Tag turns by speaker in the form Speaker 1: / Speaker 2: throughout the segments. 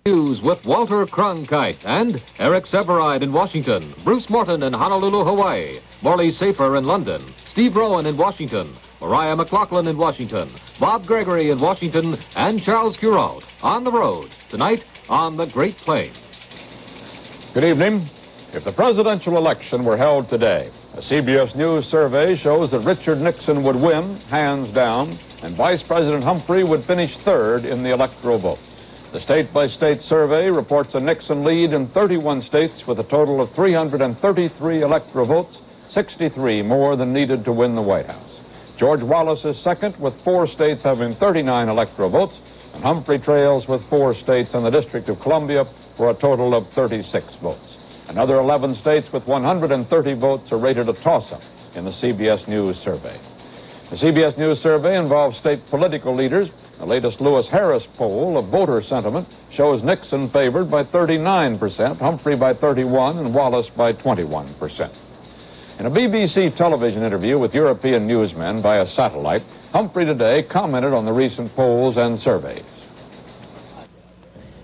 Speaker 1: News with Walter Cronkite and Eric Severide in Washington, Bruce Morton in Honolulu, Hawaii, Morley Safer in London, Steve Rowan in Washington, Mariah McLaughlin in Washington, Bob Gregory in Washington, and Charles Curalt on the road tonight on the Great Plains.
Speaker 2: Good evening. If the presidential election were held today, a CBS News survey shows that Richard Nixon would win, hands down, and Vice President Humphrey would finish third in the electoral vote. The state-by-state survey reports a Nixon lead in 31 states with a total of 333 electoral votes, 63 more than needed to win the White House. George Wallace is second with 4 states having 39 electoral votes, and Humphrey trails with 4 states and the District of Columbia for a total of 36 votes. Another 11 states with 130 votes are rated a toss-up in the CBS News survey. The CBS News survey involves state political leaders. The latest Lewis-Harris poll of voter sentiment shows Nixon favored by 39%, Humphrey by 31%, and Wallace by 21%. In a BBC television interview with European newsmen via satellite, Humphrey today commented on the recent polls and surveys.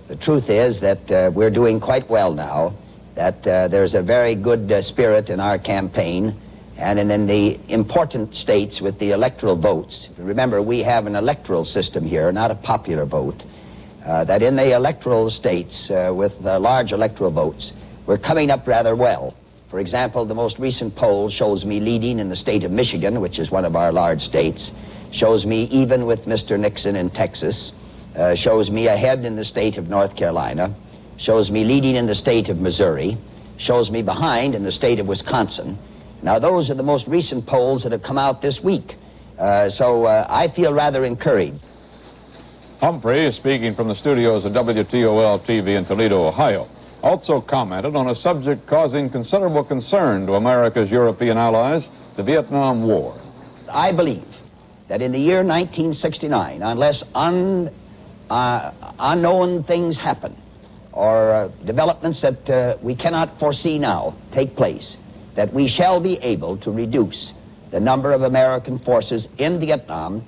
Speaker 3: The truth is that we're doing quite well now, that there's a very good spirit in our campaign. And in the important states with the electoral votes, remember we have an electoral system here, not a popular vote, that in the electoral states with large electoral votes, we're coming up rather well. For example, the most recent poll shows me leading in the state of Michigan, which is one of our large states, shows me even with Mr. Nixon in Texas, shows me ahead in the state of North Carolina, shows me leading in the state of Missouri, shows me behind in the state of Wisconsin. Now, those are the most recent polls that have come out this week. So I feel rather encouraged.
Speaker 2: Humphrey, speaking from the studios of WTOL-TV in Toledo, Ohio, also commented on a subject causing considerable concern to America's European allies, the Vietnam War.
Speaker 3: I believe that in the year 1969, unless unknown things happen or developments that we cannot foresee now take place, that we shall be able to reduce the number of American forces in Vietnam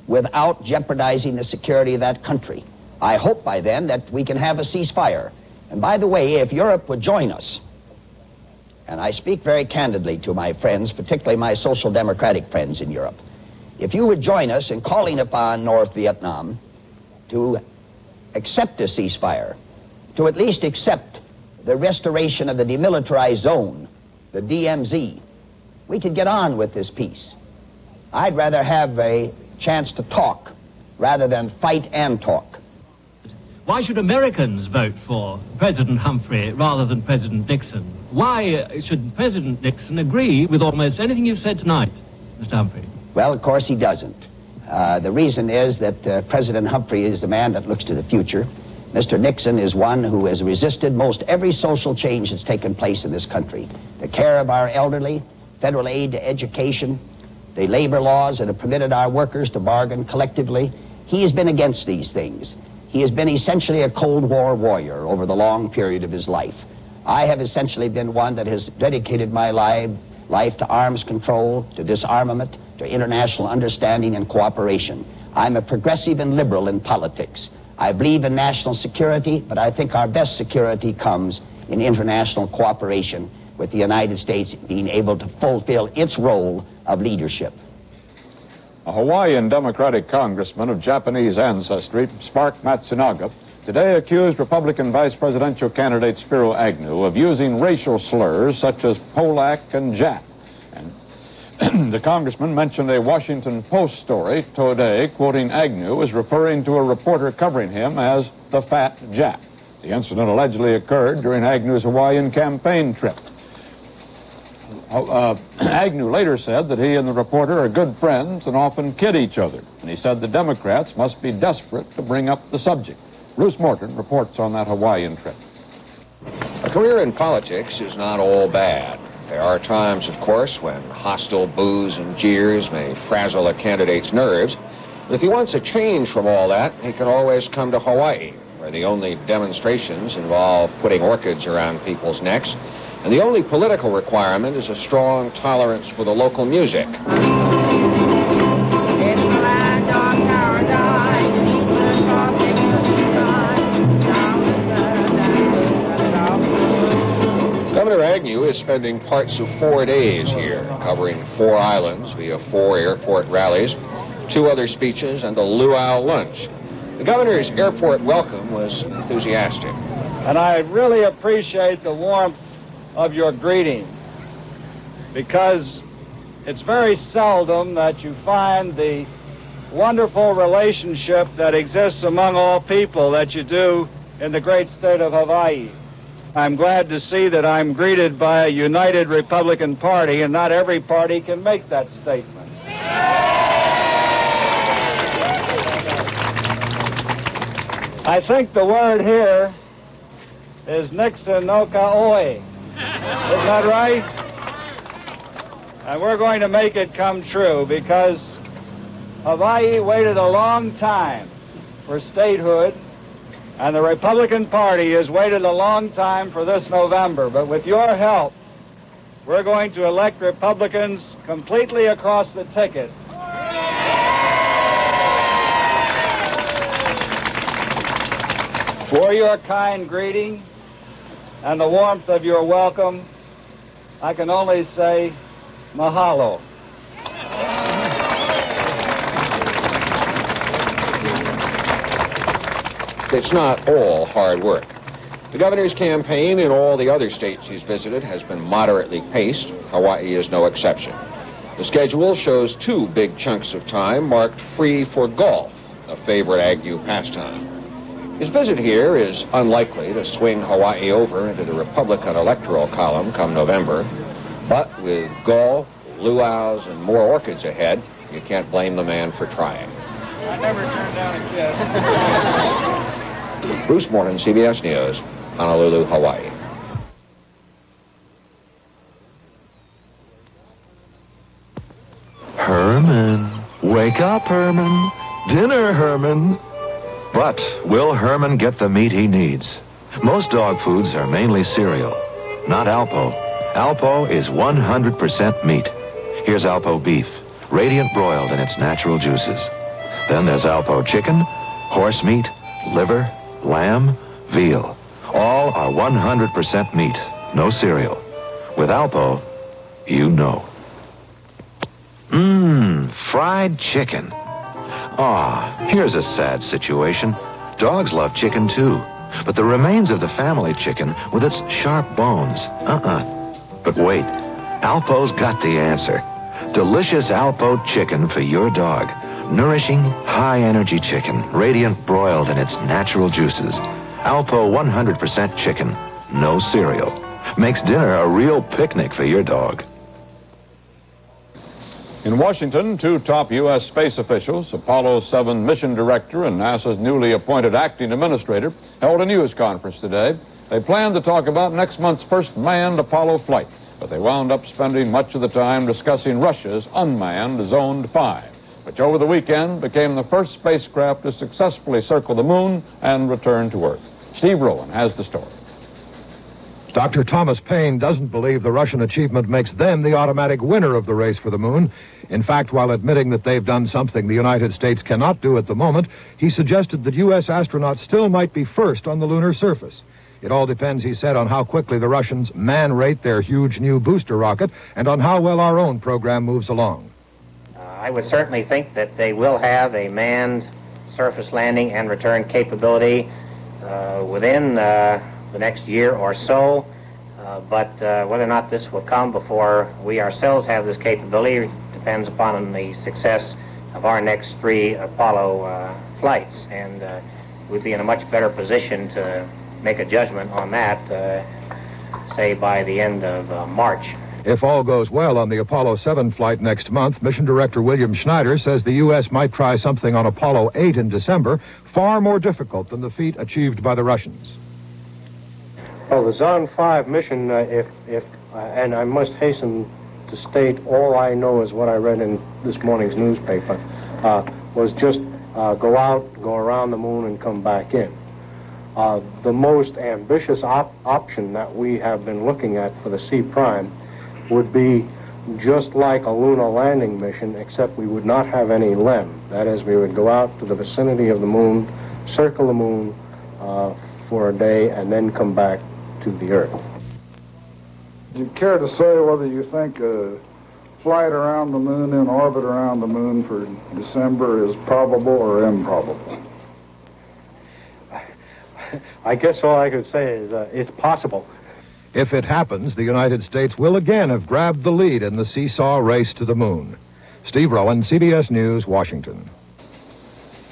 Speaker 3: without jeopardizing the security of that country. I hope by then that we can have a ceasefire. And by the way, if Europe would join us, and I speak very candidly to my friends, particularly my social democratic friends in Europe, if you would join us in calling upon North Vietnam to accept a ceasefire, to at least accept the restoration of the demilitarized zone, the DMZ, we could get on with this peace. I'd rather have a chance to talk rather than fight and talk.
Speaker 4: Why should Americans vote for President Humphrey rather than President Nixon? Why should President Nixon agree with almost anything you've said tonight, Mr. Humphrey?
Speaker 3: Well, of course he doesn't. The reason is that President Humphrey is the man that looks to the future. Mr. Nixon is one who has resisted most every social change that's taken place in this country. The care of our elderly, federal aid to education, the labor laws that have permitted our workers to bargain collectively. He has been against these things. He has been essentially a Cold War warrior over the long period of his life. I have essentially been one that has dedicated my life to arms control, to disarmament, to international understanding and cooperation. I'm a progressive and liberal in politics. I believe in national security, but I think our best security comes in international cooperation with the United States being able to fulfill its role of leadership.
Speaker 2: A Hawaiian Democratic congressman of Japanese ancestry, Spark Matsunaga, today accused Republican vice presidential candidate Spiro Agnew of using racial slurs such as Polak and Jap. And the congressman mentioned a Washington Post story today, quoting Agnew as referring to a reporter covering him as the Fat Jap. The incident allegedly occurred during Agnew's Hawaiian campaign trip. Agnew later said that he and the reporter are good friends and often kid each other. And he said the Democrats must be desperate to bring up the subject. Bruce Morton reports on that Hawaiian trip.
Speaker 5: A career in politics is not all bad. There are times, of course, when hostile boos and jeers may frazzle a candidate's nerves. But if he wants a change from all that, he can always come to Hawaii, where the only demonstrations involve putting orchids around people's necks, and the only political requirement is a strong tolerance for the local music. Agnew is spending parts of 4 days here, covering 4 islands via 4 airport rallies, 2 other speeches, and a luau lunch. The governor's airport welcome was enthusiastic.
Speaker 6: And I really appreciate the warmth of your greeting, because it's very seldom that you find the wonderful relationship that exists among all people that you do in the great state of Hawaii. I'm glad to see that I'm greeted by a united Republican Party, and not every party can make that statement. I think the word here is Nixon no Ka'oi. Isn't that right? And we're going to make it come true, because Hawaii waited a long time for statehood, and the Republican Party has waited a long time for this November. But with your help, we're going to elect Republicans completely across the ticket. For your kind greeting and the warmth of your welcome, I can only say mahalo.
Speaker 5: It's not all hard work. The governor's campaign in all the other states he's visited has been moderately paced. Hawaii is no exception. The schedule shows 2 big chunks of time marked free for golf, a favorite Agnew pastime. His visit here is unlikely to swing Hawaii over into the Republican electoral column come November, but with golf, luau's, and more orchids ahead, you can't blame the man for trying.
Speaker 6: I never turned down a kiss.
Speaker 5: Bruce Morton, CBS News, Honolulu, Hawaii.
Speaker 7: Herman, wake up, Herman. Dinner, Herman. But will Herman get the meat he needs? Most dog foods are mainly cereal, not Alpo. Alpo is 100% meat. Here's Alpo beef, radiant broiled in its natural juices. Then there's Alpo chicken, horse meat, liver, lamb, veal. All are 100% meat, no cereal. With Alpo, you know. Fried chicken. Here's a sad situation. Dogs love chicken too, but the remains of the family chicken with its sharp bones. But wait, Alpo's got the answer. Delicious Alpo chicken for your dog. Nourishing, high-energy chicken, radiant broiled in its natural juices. Alpo 100% chicken, no cereal. Makes dinner a real picnic for your dog.
Speaker 2: In Washington, 2 top U.S. space officials, Apollo 7 mission director and NASA's newly appointed acting administrator, held a news conference today. They planned to talk about next month's first manned Apollo flight, but they wound up spending much of the time discussing Russia's unmanned Zone 5, which over the weekend became the first spacecraft to successfully circle the moon and return to Earth. Steve Rowan has the story.
Speaker 8: Dr. Thomas Paine doesn't believe the Russian achievement makes them the automatic winner of the race for the moon. In fact, while admitting that they've done something the United States cannot do at the moment, he suggested that U.S. astronauts still might be first on the lunar surface. It all depends, he said, on how quickly the Russians man-rate their huge new booster rocket and on how well our own program moves along.
Speaker 9: I would certainly think that they will have a manned surface landing and return capability within the next year or so, but whether or not this will come before we ourselves have this capability depends upon the success of our next 3 Apollo flights, and we'd be in a much better position to make a judgment on that, say, by the end of March.
Speaker 8: If all goes well on the Apollo 7 flight next month, Mission Director William Schneider says the U.S. might try something on Apollo 8 in December, far more difficult than the feat achieved by the Russians.
Speaker 10: Well, the Zone 5 mission, and I must hasten to state all I know is what I read in this morning's newspaper, was just go out, go around the moon, and come back in. The most ambitious option that we have been looking at for the C prime would be just like a lunar landing mission, except we would not have any LEM. That is, we would go out to the vicinity of the moon, circle the moon for a day, and then come back to the Earth.
Speaker 11: Do you care to say whether you think a flight around the moon, in orbit around the moon for December is probable or improbable?
Speaker 10: I guess all I could say is it's possible.
Speaker 8: If it happens, the United States will again have grabbed the lead in the seesaw race to the moon. Steve Rowan, CBS News, Washington.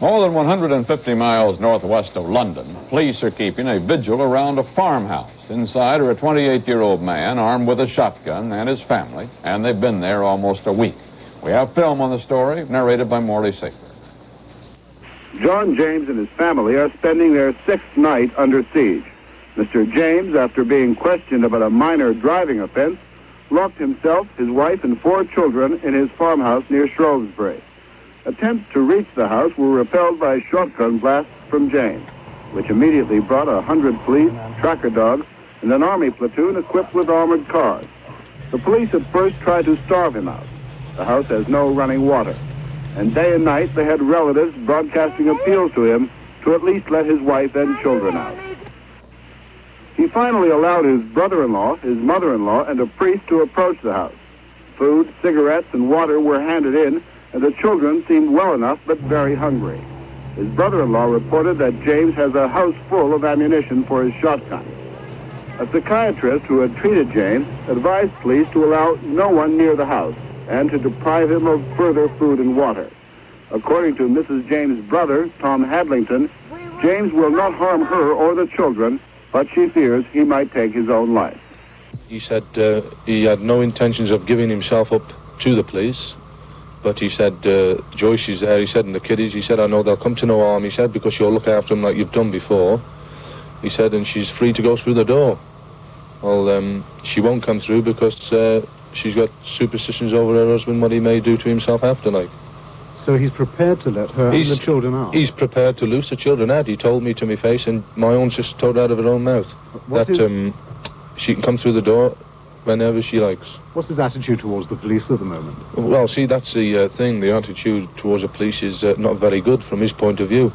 Speaker 2: More than 150 miles northwest of London, police are keeping a vigil around a farmhouse. Inside are a 28-year-old man armed with a shotgun and his family, and they've been there almost a week. We have film on the story, narrated by Morley Safer.
Speaker 12: John James and his family are spending their 6th night under siege. Mr. James, after being questioned about a minor driving offense, locked himself, his wife, and 4 children in his farmhouse near Shrewsbury. Attempts to reach the house were repelled by shotgun blasts from James, which immediately brought 100 police, tracker dogs, and an army platoon equipped with armored cars. The police at first tried to starve him out. The house has no running water, and day and night they had relatives broadcasting appeals to him to at least let his wife and children out. He finally allowed his brother-in-law, his mother-in-law, and a priest to approach the house. Food, cigarettes, and water were handed in, and the children seemed well enough but very hungry. His brother-in-law reported that James has a house full of ammunition for his shotgun. A psychiatrist who had treated James advised police to allow no one near the house and to deprive him of further food and water. According to Mrs. James' brother, Tom Hadlington, James will not harm her or the children, but she fears he might take his own life.
Speaker 13: He said he had no intentions of giving himself up to the police, but he said, Joyce is there, he said, and the kiddies, he said, I know they'll come to no harm, he said, because you'll look after them like you've done before. He said, and she's free to go through the door. Well, she won't come through because she's got superstitions over her husband, what he may do to himself after, like.
Speaker 14: So he's prepared to let her and the children out? He's
Speaker 13: prepared to loose the children out. He told me to my face, and my own sister told out of her own mouth that she can come through the door whenever she likes.
Speaker 14: What's his attitude towards the police at the moment?
Speaker 13: Well, see, that's the thing. The attitude towards the police is not very good from his point of view.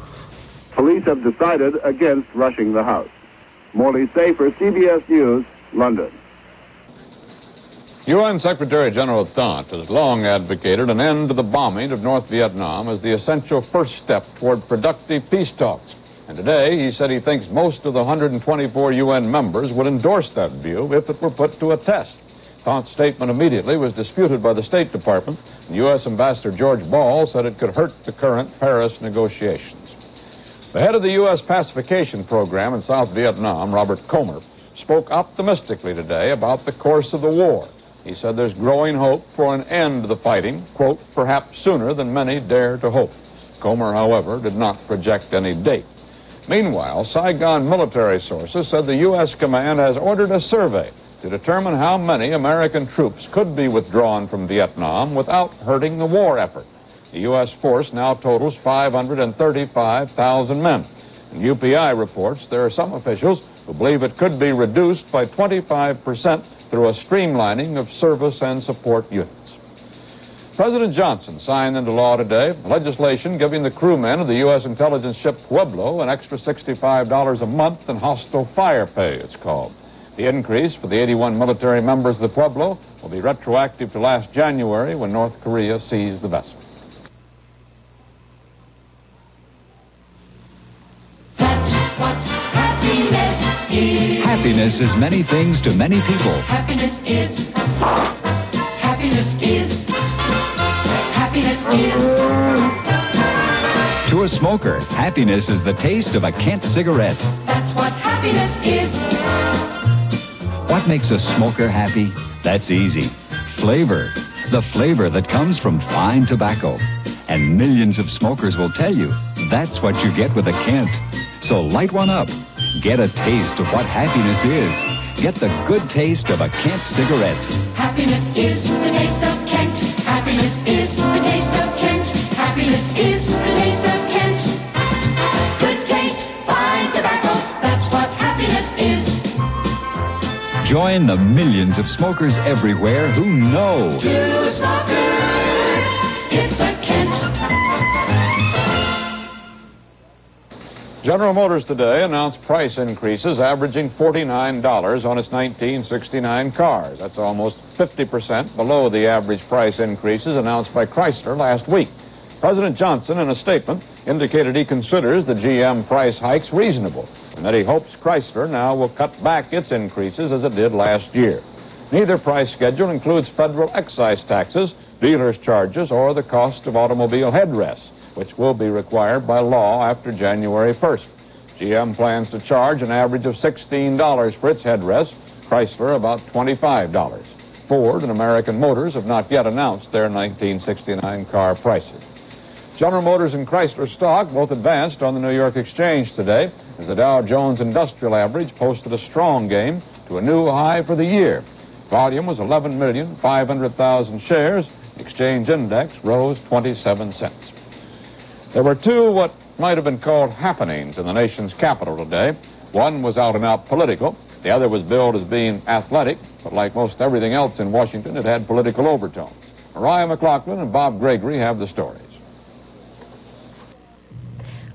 Speaker 12: Police have decided against rushing the house. Morley Safer, CBS News, London.
Speaker 2: UN Secretary General Thant has long advocated an end to the bombing of North Vietnam as the essential first step toward productive peace talks. And today he said he thinks most of the 124 UN members would endorse that view if it were put to a test. Thant's statement immediately was disputed by the State Department, and U.S. Ambassador George Ball said it could hurt the current Paris negotiations. The head of the U.S. pacification program in South Vietnam, Robert Comer, spoke optimistically today about the course of the war. He said there's growing hope for an end to the fighting, quote, perhaps sooner than many dare to hope. Comer, however, did not project any date. Meanwhile, Saigon military sources said the U.S. command has ordered a survey to determine how many American troops could be withdrawn from Vietnam without hurting the war effort. The U.S. force now totals 535,000 men. And UPI reports there are some officials who believe it could be reduced by 25% through a streamlining of service and support units. President Johnson signed into law today legislation giving the crewmen of the U.S. intelligence ship Pueblo an extra $65 a month in hostile fire pay, it's called. The increase for the 81 military members of the Pueblo will be retroactive to last January when North Korea seized the vessel.
Speaker 15: That's what happiness is.
Speaker 16: Happiness is many things to many people.
Speaker 15: Happiness is. Happiness is. Happiness is.
Speaker 16: To a smoker, happiness is the taste of a Kent cigarette.
Speaker 15: That's what happiness is.
Speaker 16: What makes a smoker happy? That's easy. Flavor. The flavor that comes from fine tobacco. And millions of smokers will tell you that's what you get with a Kent. So light one up. Get a taste of what happiness is. Get the good taste of a Kent cigarette.
Speaker 15: Happiness is the taste of Kent. Happiness is the taste of Kent. Happiness is the taste of Kent. Good taste, fine tobacco. That's what happiness is.
Speaker 16: Join the millions of smokers everywhere who know.
Speaker 15: To a smoker, it's a Kent.
Speaker 2: General Motors today announced price increases averaging $49 on its 1969 cars. That's almost 50% below the average price increases announced by Chrysler last week. President Johnson, in a statement, indicated he considers the GM price hikes reasonable and that he hopes Chrysler now will cut back its increases as it did last year. Neither price schedule includes federal excise taxes, dealers' charges, or the cost of automobile headrests, which will be required by law after January 1st. GM plans to charge an average of $16 for its headrest, Chrysler about $25. Ford and American Motors have not yet announced their 1969 car prices. General Motors and Chrysler stock both advanced on the New York Exchange today as the Dow Jones Industrial Average posted a strong gain to a new high for the year. Volume was 11,500,000 shares. Exchange index rose 27 cents. There were two what might have been called happenings in the nation's capital today. One was out and out political. The other was billed as being athletic, but like most everything else in Washington, it had political overtones. Mariah McLaughlin and Bob Gregory have the stories.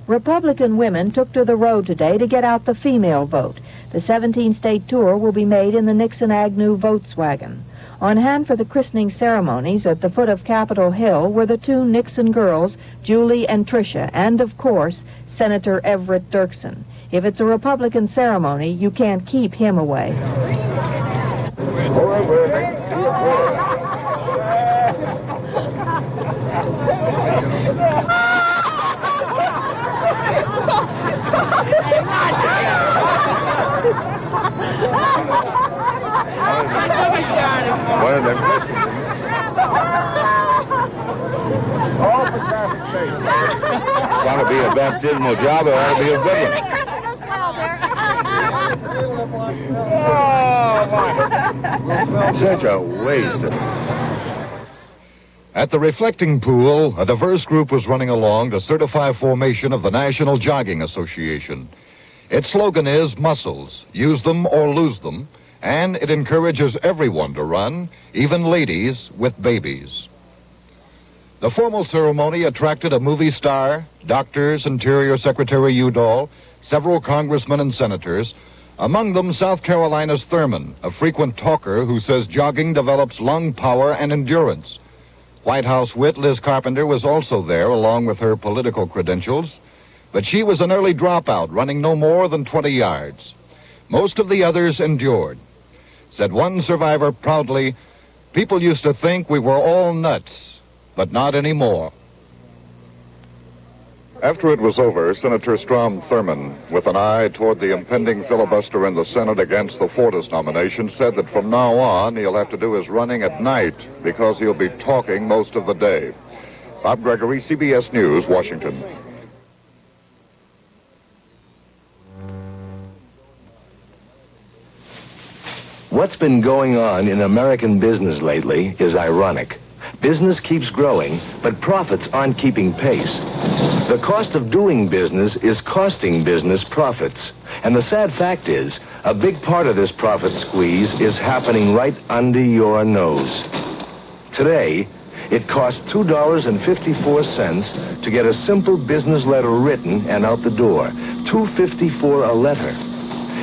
Speaker 17: Republican women took to the road today to get out the female vote. The 17-state tour will be made in the Nixon-Agnew Volkswagen. On hand for the christening ceremonies at the foot of Capitol Hill were the two Nixon girls, Julie and Tricia, and, of course, Senator Everett Dirksen. If it's a Republican ceremony, you can't keep him away.
Speaker 7: It's going to be a baptismal job, it ought to be a good one. Such a waste.
Speaker 8: At the reflecting pool, a diverse group was running along to certify formation of the National Jogging Association. Its slogan is muscles, use them or lose them, and it encourages everyone to run, even ladies with babies. The formal ceremony attracted a movie star, doctors, Interior Secretary Udall, several congressmen and senators, among them South Carolina's Thurman, a frequent talker who says jogging develops lung power and endurance. White House wit Liz Carpenter was also there, along with her political credentials, but she was an early dropout, running no more than 20 yards. Most of the others endured. Said one survivor proudly, "People used to think we were all nuts, but not anymore."
Speaker 7: After it was over, Senator Strom Thurmond, with an eye toward the impending filibuster in the Senate against the Fortas nomination, said that from now on he'll have to do his running at night because he'll be talking most of the day. Bob Gregory, CBS News, Washington.
Speaker 18: What's been going on in American business lately is ironic. Business keeps growing, but profits aren't keeping pace. The cost of doing business is costing business profits. And the sad fact is, a big part of this profit squeeze is happening right under your nose. Today, it costs $2.54 to get a simple business letter written and out the door. $2.54 a letter.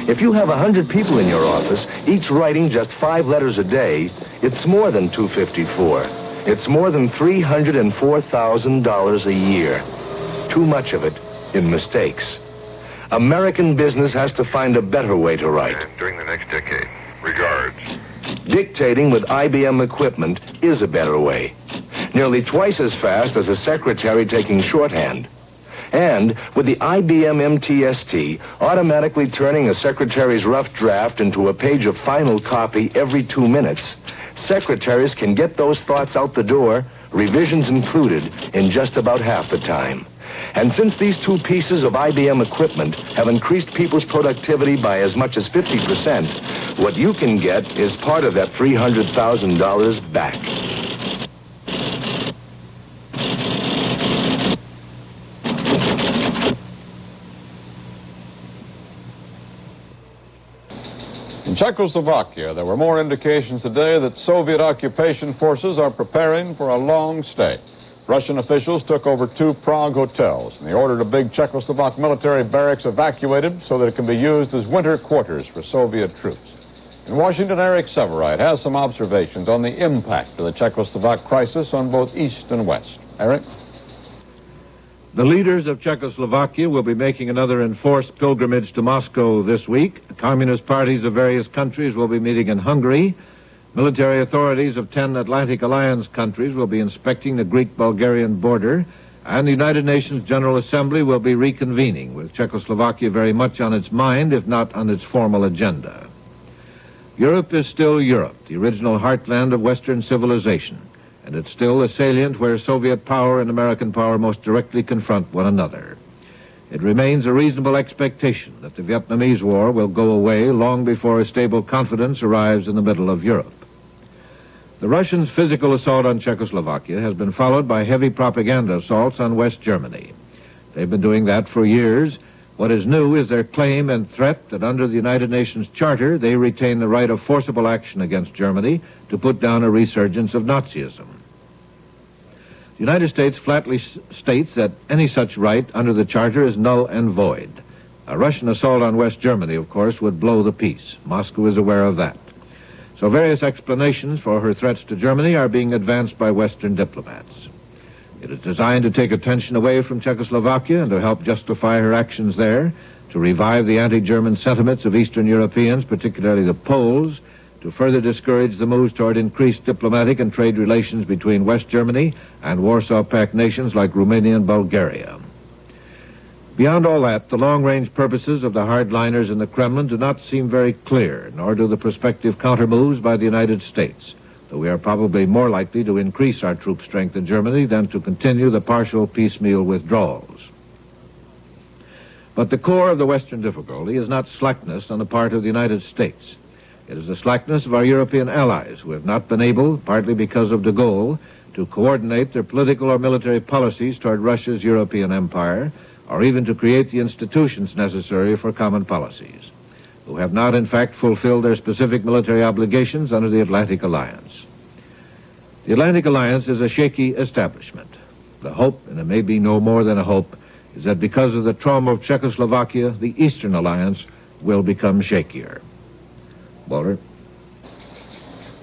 Speaker 18: If you have 100 people in your office, each writing just 5 letters a day, it's more than $2.54. It's more than $304,000 a year. Too much of it in mistakes. American business has to find a better way to write.
Speaker 7: And during the next decade. Regards.
Speaker 18: Dictating with IBM equipment is a better way. Nearly twice as fast as a secretary taking shorthand. And with the IBM MTST automatically turning a secretary's rough draft into a page of final copy every 2 minutes, secretaries can get those thoughts out the door, revisions included, in just about half the time. And since these two pieces of IBM equipment have increased people's productivity by as much as 50%, what you can get is part of that $300,000 back.
Speaker 2: In Czechoslovakia, there were more indications today that Soviet occupation forces are preparing for a long stay. Russian officials took over 2 Prague hotels, and they ordered a big Czechoslovak military barracks evacuated so that it can be used as winter quarters for Soviet troops. In Washington, Eric Severide has some observations on the impact of the Czechoslovak crisis on both East and West. Eric?
Speaker 8: The leaders of Czechoslovakia will be making another enforced pilgrimage to Moscow this week. Communist parties of various countries will be meeting in Hungary. Military authorities of 10 Atlantic Alliance countries will be inspecting the Greek-Bulgarian border, and the United Nations General Assembly will be reconvening, with Czechoslovakia very much on its mind, if not on its formal agenda. Europe is still Europe, the original heartland of Western civilization, and it's still a salient where Soviet power and American power most directly confront one another. It remains a reasonable expectation that the Vietnamese War will go away long before a stable confidence arrives in the middle of Europe. The Russians' physical assault on Czechoslovakia has been followed by heavy propaganda assaults on West Germany. They've been doing that for years. What is new is their claim and threat that under the United Nations Charter, they retain the right of forcible action against Germany to put down a resurgence of Nazism. The United States flatly states that any such right under the Charter is null and void. A Russian assault on West Germany, of course, would blow the peace. Moscow is aware of that. So various explanations for her threats to Germany are being advanced by Western diplomats. It is designed to take attention away from Czechoslovakia and to help justify her actions there, to revive the anti-German sentiments of Eastern Europeans, particularly the Poles, to further discourage the moves toward increased diplomatic and trade relations between West Germany and Warsaw Pact nations like Romania and Bulgaria. Beyond all that, the long-range purposes of the hardliners in the Kremlin do not seem very clear, nor do the prospective counter-moves by the United States, though we are probably more likely to increase our troop strength in Germany than to continue the partial piecemeal withdrawals. But the core of the Western difficulty is not slackness on the part of the United States. It is the slackness of our European allies who have not been able, partly because of de Gaulle, to coordinate their political or military policies toward Russia's European empire, or even to create the institutions necessary for common policies, who have not, in fact, fulfilled their specific military obligations under the Atlantic Alliance. The Atlantic Alliance is a shaky establishment. The hope, and it may be no more than a hope, is that because of the trauma of Czechoslovakia, the Eastern Alliance will become shakier. Walter?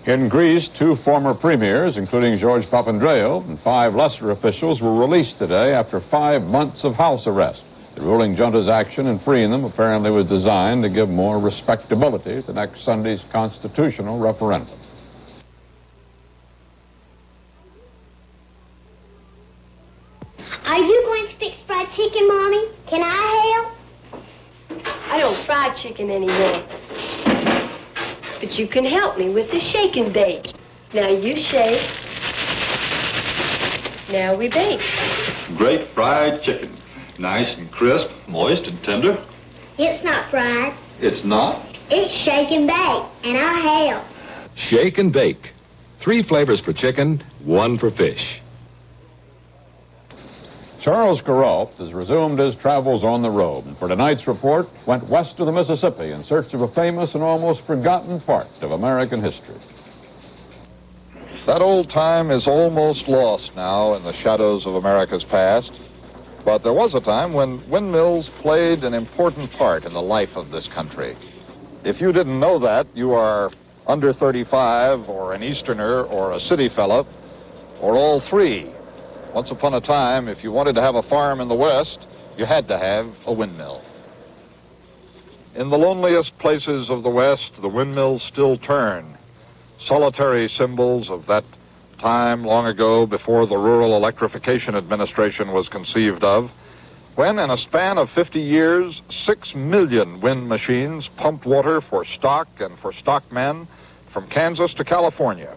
Speaker 2: In Greece, 2 former premiers, including George Papandreou, and 5 lesser officials were released today after 5 months of house arrest. The ruling junta's action in freeing them apparently was designed to give more respectability to next Sunday's constitutional referendum.
Speaker 19: Are you going to fix fried chicken, Mommy? Can I help?
Speaker 20: I don't fry chicken anymore. But you can help me with the shake and bake. Now you shake. Now we bake.
Speaker 21: Great fried chicken. Nice and crisp, moist and tender.
Speaker 19: It's not fried.
Speaker 21: It's not?
Speaker 19: It's shake and bake, and I'll help.
Speaker 1: Shake and bake. 3 flavors for chicken, 1 for fish.
Speaker 2: Charles Kuralt has resumed his travels on the road, and for tonight's report, went west of the Mississippi in search of a famous and almost forgotten part of American history.
Speaker 22: That old time is almost lost now in the shadows of America's past. But there was a time when windmills played an important part in the life of this country. If you didn't know that, you are under 35, or an Easterner, or a city fella, or all 3. Once upon a time, if you wanted to have a farm in the West, you had to have a windmill. In the loneliest places of the West, the windmills still turn. Solitary symbols of that time long ago before the Rural Electrification Administration was conceived of, when in a span of 50 years, 6 million wind machines pumped water for stock and for stockmen from Kansas to California.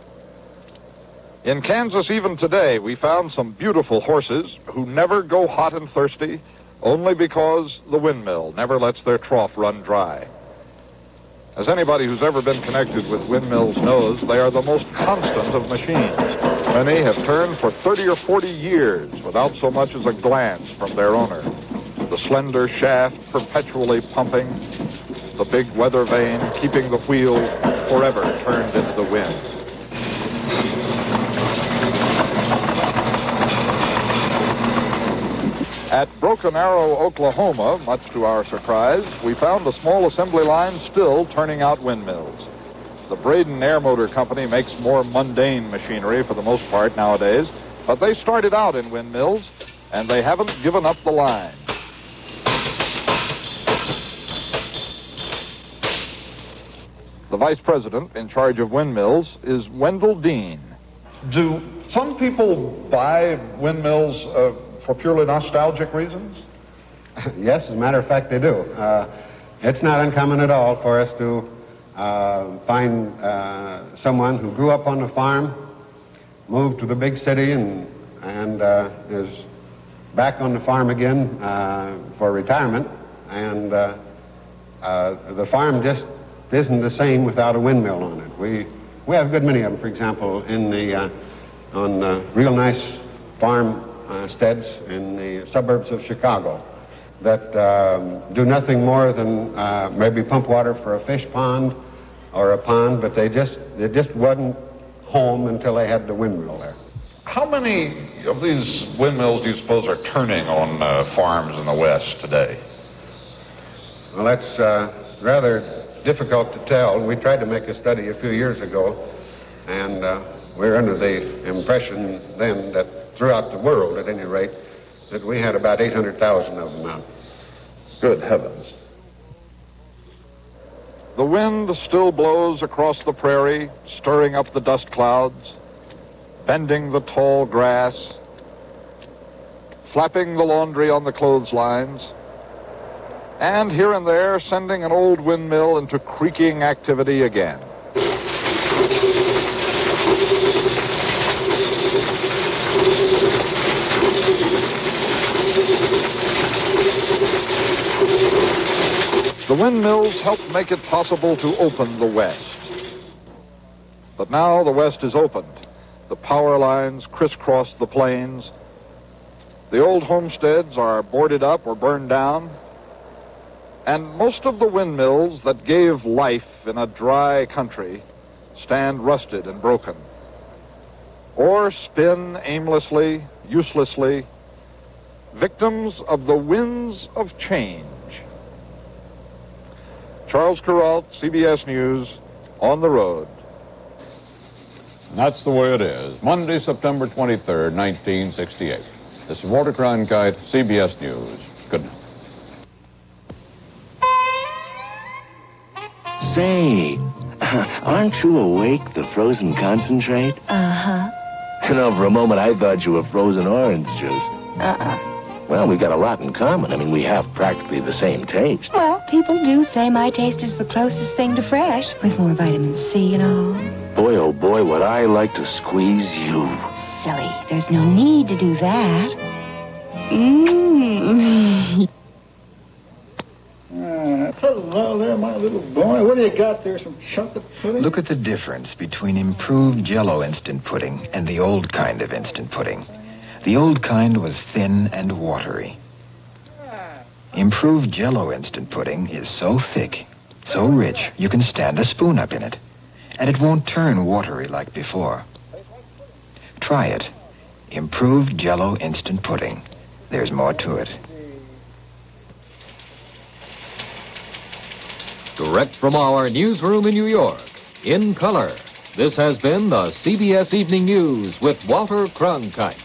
Speaker 22: In Kansas, even today, we found some beautiful horses who never go hot and thirsty only because the windmill never lets their trough run dry. As anybody who's ever been connected with windmills knows, they are the most constant of machines. Many have turned for 30 or 40 years without so much as a glance from their owner. The slender shaft perpetually pumping, the big weather vane keeping the wheel forever turned into the wind. At Broken Arrow, Oklahoma, much to our surprise, we found a small assembly line still turning out windmills. The Braden Air Motor Company makes more mundane machinery for the most part nowadays, but they started out in windmills, and they haven't given up the line. The vice president in charge of windmills is Wendell Dean.
Speaker 2: Do some people buy windmills for purely nostalgic reasons?
Speaker 3: Yes, as a matter of fact, they do. It's not uncommon at all for us to find someone who grew up on the farm, moved to the big city, and is back on the farm again for retirement. And the farm just isn't the same without a windmill on it. We have a good many of them, for example, on real nice farm steads in the suburbs of Chicago that do nothing more than maybe pump water for a fish pond or a pond, but they just wasn't home until they had the windmill there.
Speaker 2: How many of these windmills do you suppose are turning on farms in the West today?
Speaker 3: Well, that's rather difficult to tell. We tried to make a study a few years ago, and we were under the impression then that throughout the world, at any rate, that we had about 800,000 of them out.
Speaker 2: Good heavens.
Speaker 22: The wind still blows across the prairie, stirring up the dust clouds, bending the tall grass, flapping the laundry on the clotheslines, and here and there sending an old windmill into creaking activity again. The windmills helped make it possible to open the West. But now the West is opened. The power lines crisscross the plains. The old homesteads are boarded up or burned down. And most of the windmills that gave life in a dry country stand rusted and broken, or spin aimlessly, uselessly, victims of the winds of change. Charles Kuralt, CBS News, on the road.
Speaker 2: And that's the way it is. Monday, September 23rd, 1968. This is Walter Cronkite, CBS News. Good night.
Speaker 18: Say, aren't you awake, the frozen concentrate?
Speaker 4: Uh-huh.
Speaker 18: You know, for a moment I thought you were frozen orange juice.
Speaker 4: Uh-uh.
Speaker 18: Well, we've got a lot in common. I mean, we have practically the same taste.
Speaker 4: Well, people do say my taste is the closest thing to fresh, with more vitamin C and all.
Speaker 18: Boy, oh boy, would I like to squeeze you.
Speaker 4: Silly, there's no need to do that. Mmm.
Speaker 11: Hello there, my little boy. What do you got there, some chocolate pudding?
Speaker 23: Look at the difference between improved Jell-O instant pudding and the old kind of instant pudding. The old kind was thin and watery. Improved Jell-O instant pudding is so thick, so rich, you can stand a spoon up in it. And it won't turn watery like before. Try it. Improved Jell-O instant pudding. There's more to it.
Speaker 1: Direct from our newsroom in New York, in color, this has been the CBS Evening News with Walter Cronkite.